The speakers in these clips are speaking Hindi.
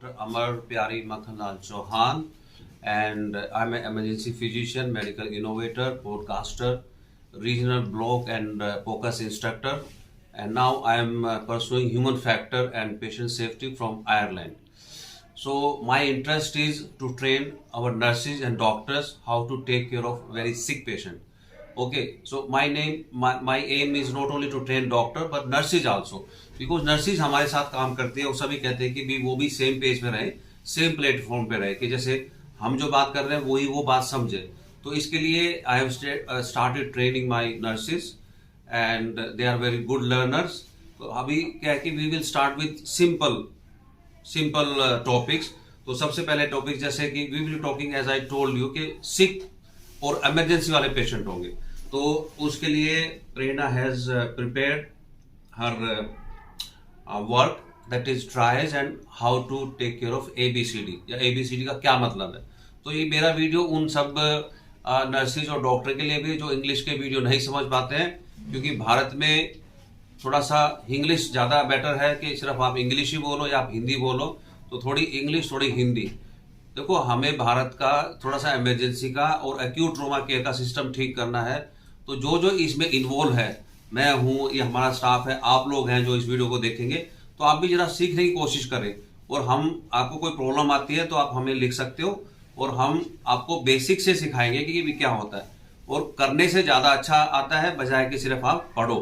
Dr. Amar Pyari Makhanlal Chauhan, and I'm an emergency physician, medical innovator, podcaster, regional blog and POCUS instructor, and now I am pursuing human factor and patient safety from Ireland. So my interest is to train our nurses and doctors how to take care of very sick patient. Okay, so my aim is not only to train doctor but nurses also, because nurses हमारे साथ काम करती है और सभी कहते हैं कि भी वो भी सेम पेज पे रहे, सेम प्लेटफॉर्म पे रहे, कि जैसे हम जो बात कर रहे हैं वही वो बात समझे. तो इसके लिए I have started training my nurses and they are very good learners. तो अभी क्या है कि we will start with simple topics. तो सबसे पहले टॉपिक जैसे कि we will talking as I told you कि सिक और इमरजेंसी वाले पेशेंट होंगे. तो उसके लिए Prerna has prepared her work that is tries and how to take care of ABCD, या ABCD का क्या मतलब है. तो ये मेरा वीडियो उन सब नर्सेज और डॉक्टर के लिए भी जो इंग्लिश के वीडियो नहीं समझ पाते हैं, क्योंकि भारत में थोड़ा सा इंग्लिश ज़्यादा बेटर है कि सिर्फ आप इंग्लिश ही बोलो या आप हिंदी बोलो. तो थोड़ी इंग्लिश थोड़ी हिंदी. देखो, हमें भारत का थोड़ा सा इमरजेंसी का और एक्यूट ट्रॉमा केयर का सिस्टम ठीक करना है. तो जो जो इसमें इन्वॉल्व है, मैं हूँ, ये हमारा स्टाफ है, आप लोग हैं जो इस वीडियो को देखेंगे, तो आप भी जरा सीखने की कोशिश करें. और हम आपको कोई प्रॉब्लम आती है तो आप हमें लिख सकते हो और हम आपको बेसिक से सिखाएंगे कि ये क्या होता है. और करने से ज़्यादा अच्छा आता है बजाय कि सिर्फ आप पढ़ो.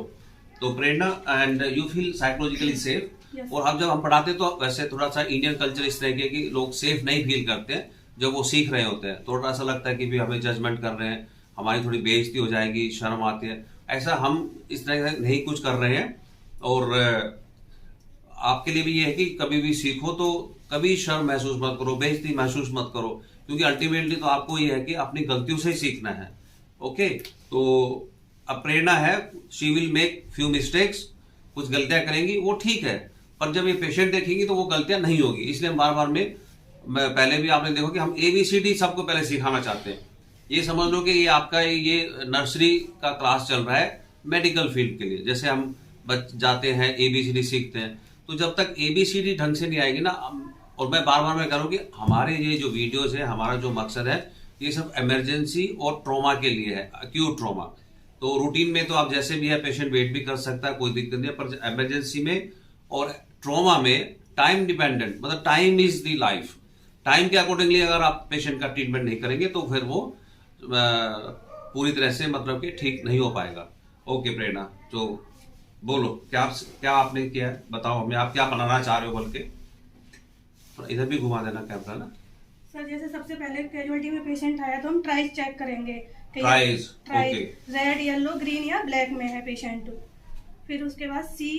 तो Prerna, and you feel psychologically safe. और अब जब हम पढ़ाते तो वैसे थोड़ा सा इंडियन कल्चर इस तरह के कि लोग सेफ नहीं फील करते हैं जब वो सीख रहे होते हैं. थोड़ा सा लगता है कि भी हमें जजमेंट कर रहे हैं, हमारी थोड़ी बेइज्जती हो जाएगी, शर्म आती है. ऐसा हम इस तरह से नहीं कुछ कर रहे हैं. और आपके लिए भी ये है कि कभी भी सीखो तो कभी शर्म महसूस मत करो, बेइज्जती महसूस मत करो, क्योंकि अल्टीमेटली तो आपको ये है कि अपनी गलतियों से ही सीखना है. ओके, तो अब प्रेरणा है, she will make few mistakes, कुछ गलतियां करेंगी, वो ठीक है, पर जब ये पेशेंट देखेंगी तो वो गलतियां नहीं होगी. इसलिए हम बार बार में पहले भी आपने देखो कि हम ABCD सबको पहले सिखाना चाहते हैं. ये समझ लो कि ये आपका ये नर्सरी का क्लास चल रहा है मेडिकल फील्ड के लिए. जैसे हम जाते हैं ABCD सीखते हैं, तो जब तक ABCD ढंग से नहीं आएगी ना, और मैं बार बार मैं कह रहा हूँ कि हमारे ये जो वीडियोज है, हमारा जो मकसद है, ये सब इमरजेंसी और ट्रॉमा के लिए है, एक्यूट ट्रॉमा. तो रूटीन में तो आप जैसे भी है पेशेंट वेट भी कर सकता है, कोई दिक्कत नहीं है, पर इमरजेंसी में और ट्रॉमा में टाइम डिपेंडेंट, मतलब time is the life. Time के अकॉर्डिंगली अगर आप पेशेंट का ट्रीटमेंट नहीं करेंगे तो फिर वो पूरी तरह से मतलब कि ठीक नहीं हो पाएगा. ओके प्रेरणा, तो बोलो क्या आपने किया है, बताओ हमें, आप क्या बनाना चाह रहे हो. बल्कि इधर भी घुमा देना कैमरा ना सर. जैसे सबसे पहले कैजुअलिटी में पेशेंट आया तो हम ट्राइज चेक करेंगे, ट्राइज रेड, येलो, ग्रीन या ब्लैक में है पेशेंट. फिर उसके बाद C.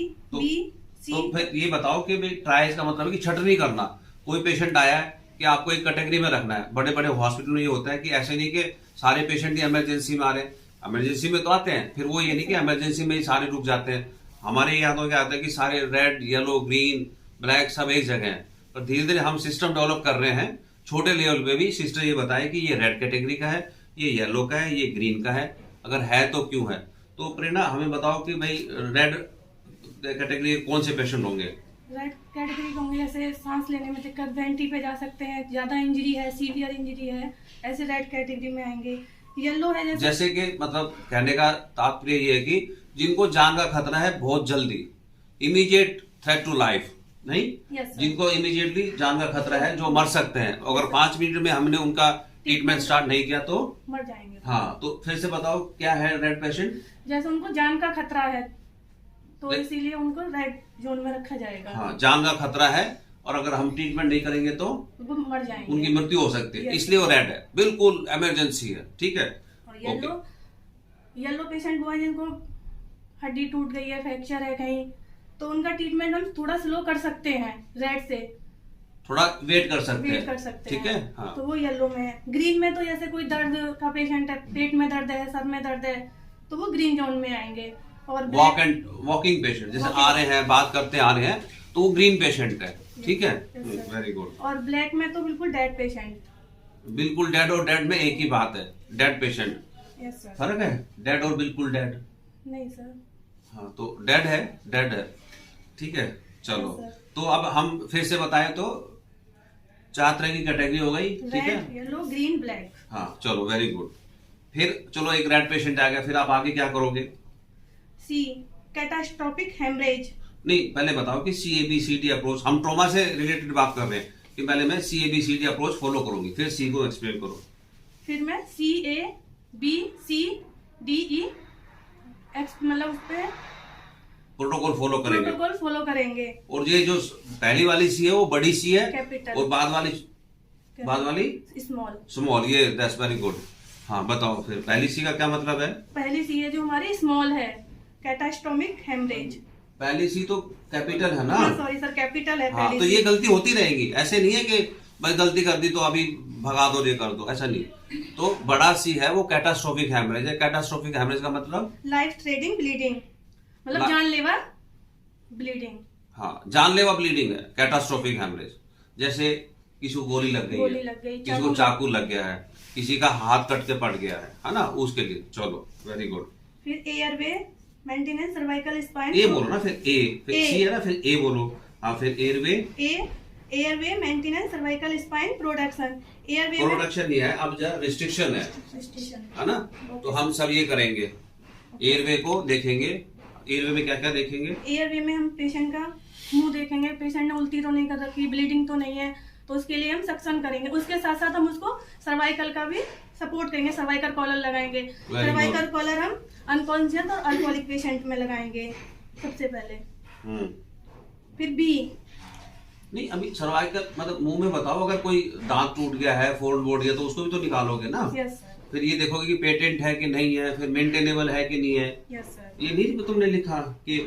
तो फिर ये बताओ कि भाई ट्राइज का मतलब है कि छटनी करना. कोई पेशेंट आया है कि आपको एक कैटेगरी में रखना है. बड़े बड़े हॉस्पिटल में ये होता है कि ऐसे नहीं कि सारे पेशेंट ही इमरजेंसी में आ रहे हैं. इमरजेंसी में तो आते हैं, फिर वो ये नहीं कि इमरजेंसी में ही सारे रुक जाते हैं. हमारे यहाँ तो क्या आता है कि सारे रेड, येलो, ग्रीन, ब्लैक सब एक जगह है. पर धीरे धीरे हम सिस्टम डेवलप कर रहे हैं. छोटे लेवल पे भी सिस्टर ये बताए कि ये रेड कैटेगरी का है, ये येलो का है, ये ग्रीन का है, अगर है तो क्यों है. तो प्रेरणा हमें बताओ कि भाई रेड कैटेगरी कौन से पेशेंट होंगे. रेड कैटेगरी होंगे जैसे सांस लेने में दिक्कत, वेंटी पे जा सकते हैं, ज्यादा इंजरी है, सीवियर इंजरी है, ऐसे रेड कैटेगरी में आएंगे. येलो है जैसे कि मतलब कहने का तात्पर्य ये है कि जिनको जान का खतरा है बहुत जल्दी, इमीडिएट थ्रेट टू लाइफ नहीं, जिनको इमीडिएटली जान का खतरा है, जो मर सकते हैं, अगर 5 मिनट में हमने उनका ट्रीटमेंट स्टार्ट नहीं किया तो मर जाएंगे. हाँ, तो फिर से बताओ क्या है रेड पेशेंट. जैसे उनको जान का खतरा है तो इसीलिए उनको रेड जोन में रखा जाएगा. हाँ, जान का खतरा है और अगर हम ट्रीटमेंट नहीं करेंगे तो वो मर जाएंगे, उनकी मृत्यु हो सकती है. इसलिए वो रेड है, बिल्कुल इमरजेंसी है. ठीक है. और येलो पेशेंट वो है जिनको हड्डी टूट गई है, फ्रैक्चर है कहीं, तो उनका ट्रीटमेंट हम थोड़ा स्लो कर सकते हैं, रेड से थोड़ा वेट कर सकते हैं. ठीक है. हाँ. तो वो येलो में है. ग्रीन में तो जैसे कोई दर्द का पेशेंट है, पेट में दर्द है, सर में दर्द है, तो वो ग्रीन जोन में आएंगे. और वॉकिंग पेशेंट जैसे आ रहे हैं, बात करते आ रहे हैं, तो वो ग्रीन पेशेंट है. ठीक है, वेरी गुड. और ब्लैक में तो बिल्कुल डेड पेशेंट. बिल्कुल डेड और डेड में एक ही बात है, डेड पेशेंट. Yes sir. फर्क है डेड और बिल्कुल डेड. नहीं सर. हाँ, तो डेड है. ठीक है, चलो. तो अब हम फिर से बताएं तो 4 तरह की कैटेगरी हो गई, ठीक है। Red, yellow, green, black. हाँ चलो वेरी गुड। फिर चलो एक रेड पेशेंट आ गया, फिर आप आगे क्या करोगे? सी, कैटास्ट्रोफिक हेमरेज। नहीं पहले बताओ कि CABCD अप्रोच, हम ट्रॉमा से रिलेटेड बात कर रहे हैं कि पहले मैं CABCD अप्रोच फॉलो करूंगी, फिर सी को एक्सप्लेन करो। फिर मैं CABCDE मतलब उस पे प्रोटोकॉल फॉलो करेंगे। प्रोटोकॉल फॉलो करेंगे। और ये जो पहली वाली सी है वो बड़ी सी है, कैपिटल। और बाद वाली स्मॉल। स्मॉल। ये दैट्स वेरी गुड। हाँ बताओ फिर पहली सी का क्या मतलब है? पहली सी है जो हमारी स्मॉल है, कैटास्ट्रोफिक हेमरेज। पहली सी तो कैपिटल है ना? सॉरी सर, कैपिटल है हाँ, पहली तो सी। ये गलती होती रहेगी, ऐसे नहीं है कि भाई गलती कर दी तो अभी भगा दो, ये कर दो, ऐसा नहीं। तो बड़ा सी है वो कैटास्ट्रोफिक हेमरेज है। कैटास्ट्रोफिक हेमरेज का मतलब लाइफ थ्रेटनिंग ब्लीडिंग, मतलब जानलेवा ब्लीडिंग। हाँ, जानलेवा ब्लीडिंग है कैटास्ट्रोफिक हेमरेज। जैसे किसी को गोली लग गई है, किसी को चाकू लग गया है, किसी का हाथ कट के पड़ गया है ना, उसके लिए। चलो वेरी गुड। फिर एयरवे मेंटेनेंस सर्वाइकल स्पाइन। ए बोलो ना, फिर फिर सी है ना, फिर ए बोलो। हाँ फिर airway, airway maintenance cervical spine production. Airway production नहीं है, अब जरा रिस्ट्रिक्शन है ना। तो हम सब ये करेंगे, एयरवे को देखेंगे। एयरवे में क्या क्या देखेंगे? एयरवे में हम पेशेंट का मुंह देखेंगे, पेशेंट ने उल्टी तो नहीं कर रखी, ब्लीडिंग तो नहीं है, तो उसके लिए हम सक्शन करेंगे। उसके साथ साथ हम उसको सर्वाइकल का भी सपोर्ट करेंगे, सर्वाइकल कॉलर लगाएंगे। सर्वाइकल कॉलर हम अनकॉन्शियस और अल्कोहलिक पेशेंट में लगाएंगे सबसे पहले। फिर बी, नहीं अभी सर्वाइकल मतलब मुंह में बताओ, अगर कोई दांत टूट गया है, फोल्ड बोर्ड गया, तो उसको भी तो निकालोगे ना। Yes sir. फिर ये देखोगे कि पेटेंट है कि नहीं है, फिर मेंटेनेबल है कि नहीं है। Yes sir. ये नहीं कि तुमने लिखा कि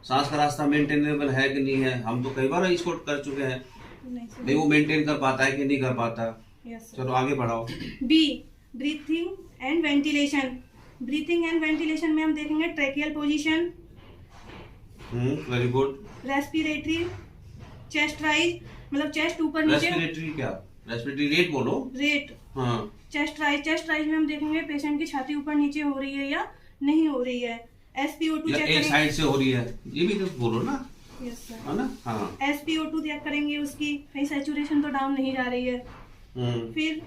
सांस का रास्ता मेंटेनेबल है कि नहीं है, हम तो कई बार इसको कर चुके हैं। नहीं वो मेंटेन कर पाता है कि नहीं कर पाता। Yes sir. चलो आगे बढ़ाओ। B, breathing and ventilation. Breathing and ventilation में हम देखेंगे tracheal position, very good. Respiratory, chest rise, मतलब चेस्ट ऊपर नीचे। रेस्पिरेटरी क्या? रेस्पिरेटरी रेट बोलो। रेट। हाँ। चेस्ट राइज में हम देखेंगे पेशेंट की छाती ऊपर नीचे हो रही है या नहीं हो रही है। SpO2 चेक करेंगे, एक साइड से हो रही है, ये भी तो बोलो ना। यस सर, है ना। हाँ। SpO2 चेक करेंगे, उसकी कहीं सैचुरेशन तो डाउन नहीं जा रही है। फिर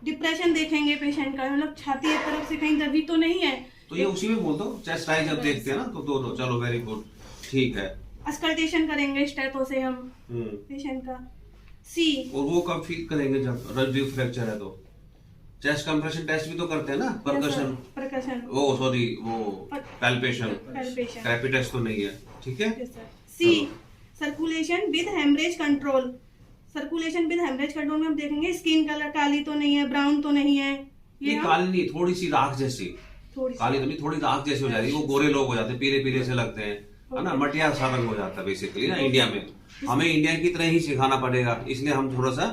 डिप्रेशन देखेंगे पेशेंट का, मतलब छाती एक तरफ से कहीं दबी तो नहीं है। तो ये उसी में बोल दो, चेस्ट राइज जब देखते हैं ना तो दो। चलो वेरी गुड, ठीक है। अस्कल्टेशन करेंगे स्टेथो से हम पेशेंट का। सी, और वो कब फील करेंगे? जब रज्जु फ्रैक्चर है तो। चेस्ट कंप्रेशन टेस्ट भी तो करते हैं ना, परकशन, वो सॉरी वो पैल्पेशन, कैपी टेस्ट तो नहीं है, ठीक है। C, circulation with hemorrhage control. Circulation with hemorrhage control में हम देखेंगे स्किन कलर काली तो नहीं है, ब्राउन तो नहीं है। ये काली नहीं, थोड़ी सी राख जैसी, काली तो नहीं, थोड़ी राख जैसी हो जाती है। वो गोरे लोग हो जाते हैं, पीले पीले से लगते हैं, है ना, मटिया सा रंग हो जाता है बेसिकली ना इंडिया में। हमें इंडिया की तरह ही सिखाना पड़ेगा, इसलिए हम थोड़ा सा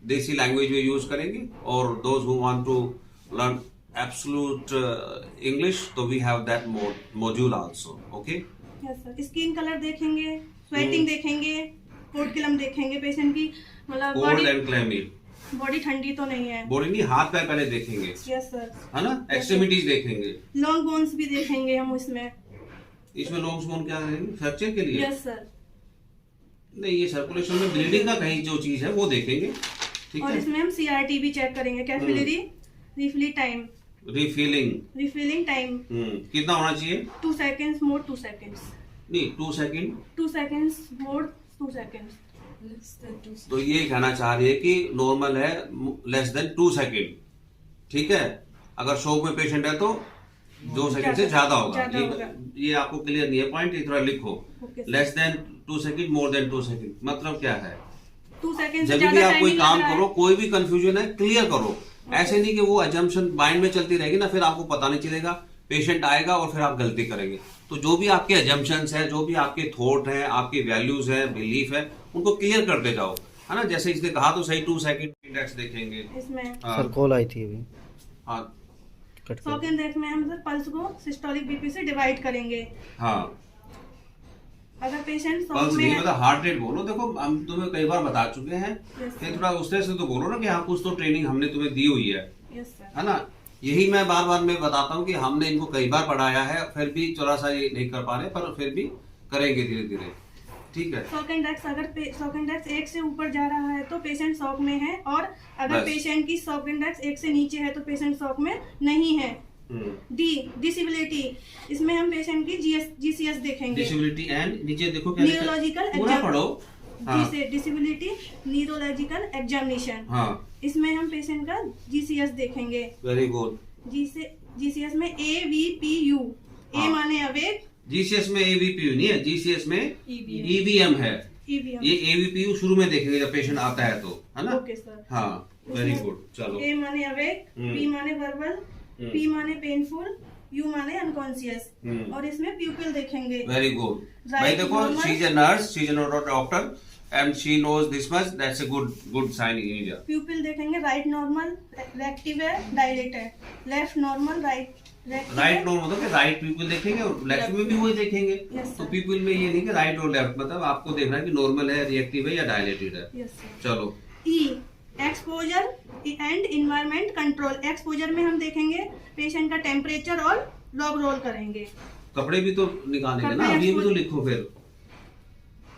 देसी लैंग्वेज में यूज करेंगे। और those who want to learn absolute English, तो we have that module also, okay. Yes sir. Skin colour देखेंगे, स्वेटिंग देखेंगे, कोट किलम देखेंगे पेशेंट की, मतलब कोल्ड एंड क्लैमी, बॉडी ठंडी तो नहीं है। बॉडी नहीं, हाथ पैर पहले देखेंगे। Yes sir. है ना, एक्सट्रीमिटीज देखेंगे। लॉन्ग बोन्स भी देखेंगे हम इसमें लॉन्ग बोन क्या है? फ्रैक्चर के लिए। Yes sir. नहीं, ये सर्कुलेशन में ब्लीडिंग का कहीं जो चीज है वो देखेंगे, ठीक है। और इसमें हम CRT भी चेक करेंगे, कैपिलरी रिफिलिंग टाइम कितना होना चाहिए? 2 seconds मोर 2 seconds। नहीं 2 सेकंड, 2 seconds मोर 2 seconds। तो ये कहना चाह रही है कि नॉर्मल है लेस देन 2 सेकंड, ठीक है। अगर शॉक में पेशेंट है तो 2 सेकंड से ज्यादा होगा। ये आपको क्लियर नहीं है पॉइंट, ये थोड़ा लिखो। Less than 2 second, more than 2 second मतलब क्या है? 2 seconds जब भी आप कोई काम करो, कोई भी कंफ्यूजन है क्लियर करो। ऐसे नहीं कि वो अजम्पशन माइंड में चलती रहेगी ना, फिर आपको पता नहीं चलेगा, पेशेंट आएगा और फिर आप गलती करेंगे। तो जो भी आपके अजम्पशंस है, जो भी आपके थॉट है, आपके वैल्यूज है, बिलीफ है, उनको क्लियर करते जाओ, है ना। जैसे इसने कहा तो सही, 2 सेकंड इंडेक्स देखेंगे इसमें। सर कॉल आई थी अभी। हाँ, शॉक इंडेक्स में हम सर पल्स को सिस्टोलिक बीपी से डिवाइड करेंगे। हाँ, अगर पेशेंट शॉक पल्स में नहीं है, मतलब हार्ट रेट बोलो। देखो हम तुम्हें कई बार बता चुके हैं, फिर थोड़ा उस तरह से तो बोलो ना कि हाँ कुछ तो ट्रेनिंग हमने तुम्हें दी हुई है, है ना। यही मैं बार बार मैं बताता हूँ कि हमने इनको कई बार पढ़ाया है, फिर भी थोड़ा सा ये नहीं कर पा रहे, पर फिर भी करेंगे धीरे धीरे, ठीक है। शॉक एंड डेक्स, अगर शॉक एंड डेक्स 1 से ऊपर जा रहा है तो पेशेंट शॉक में है, और अगर बस। पेशेंट की शॉक एंड डेक्स 1 से नीचे है तो पेशेंट शॉक में नहीं है। डी, डिसेबिलिटी, इसमें हम पेशेंट की जीसीएस देखेंगे। डिसेबिलिटी एंड नीचे देखो क्या न्यूरोलॉजिकल पूरा पढ़ो। हाँ। डिसेबिलिटी न्यूरोलॉजिकल एग्जामिनेशन, हाँ, इसमें हम पेशेंट का जीसीएस देखेंगे। Very good. जीसीएस में AVPU, ए हाँ। माने अवेक, जीसीएस में एवीपीयू नहीं है, जीसीएस में ईवीएम है। EVM। ये एवीपीयू शुरू में देखेंगे जब पेशेंट आता है तो, है ना? Okay sir. हाँ, वेरी गुड। चलो, ए माने अवेक, बी माने वर्बल, पी माने पेनफुल, यू माने अनकॉन्शियस, और इसमें प्यूपिल देखेंगे। वेरी गुड भाई। Right, देखो, normal। She is a nurse, she is a doctor and she knows this much, that's a good sign in India. Pupil देखेंगे, राइट नॉर्मल, रेक्टिव है, डायलेट है, left normal, right right normal मतलब कि राइट पीपल देखेंगे और लेफ्ट में भी वही देखेंगे। Yes, तो sir। पीपल में ये नहीं कि राइट और लेफ्ट, मतलब आपको देखना है कि नॉर्मल है, रिएक्टिव है या डायलेटेड है। Yes sir. चलो, E, exposure and environment control. Exposure में हम देखेंगे पेशेंट का टेम्परेचर और लॉग रोल करेंगे। कपड़े भी तो निकालेंगे ना, अभी भी तो लिखो। फिर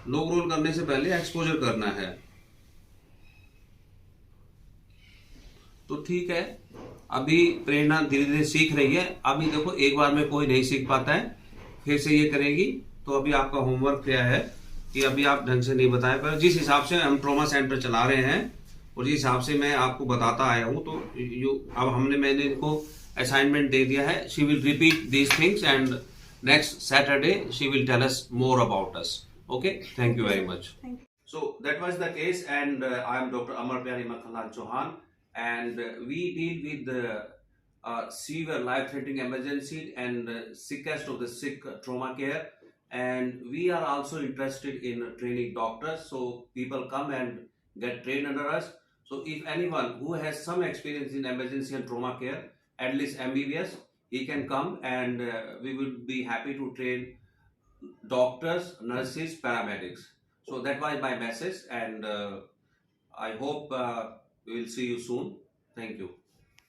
लॉग रोल करने से पहले एक्सपोजर करना है। तो ठीक है, अभी प्रेरणा धीरे धीरे सीख रही है। अभी देखो, एक बार में कोई नहीं सीख पाता है, फिर से ये करेगी। तो अभी आपका होमवर्क क्या है कि अभी आप ढंग से नहीं बताए, पर जिस हिसाब से हम ट्रॉमा सेंटर चला रहे हैं और जिस हिसाब से मैं आपको बताता आया हूँ, तो अब मैंने इनको असाइनमेंट दे दिया है। She will repeat these things and next Saturday she will tell us more about us. Okay, thank you very much. So that was the case, and I am Dr. Amar Pyari Makhanlal Chauhan, and we deal with the severe life-threatening emergency and sickest of the sick trauma care, and we are also interested in training doctors. So people come and get trained under us. So if anyone who has some experience in emergency and trauma care, at least MBBS, he can come, and we would be happy to train doctors, nurses, paramedics. So that was my message, and I hope we will see you soon. Thank you.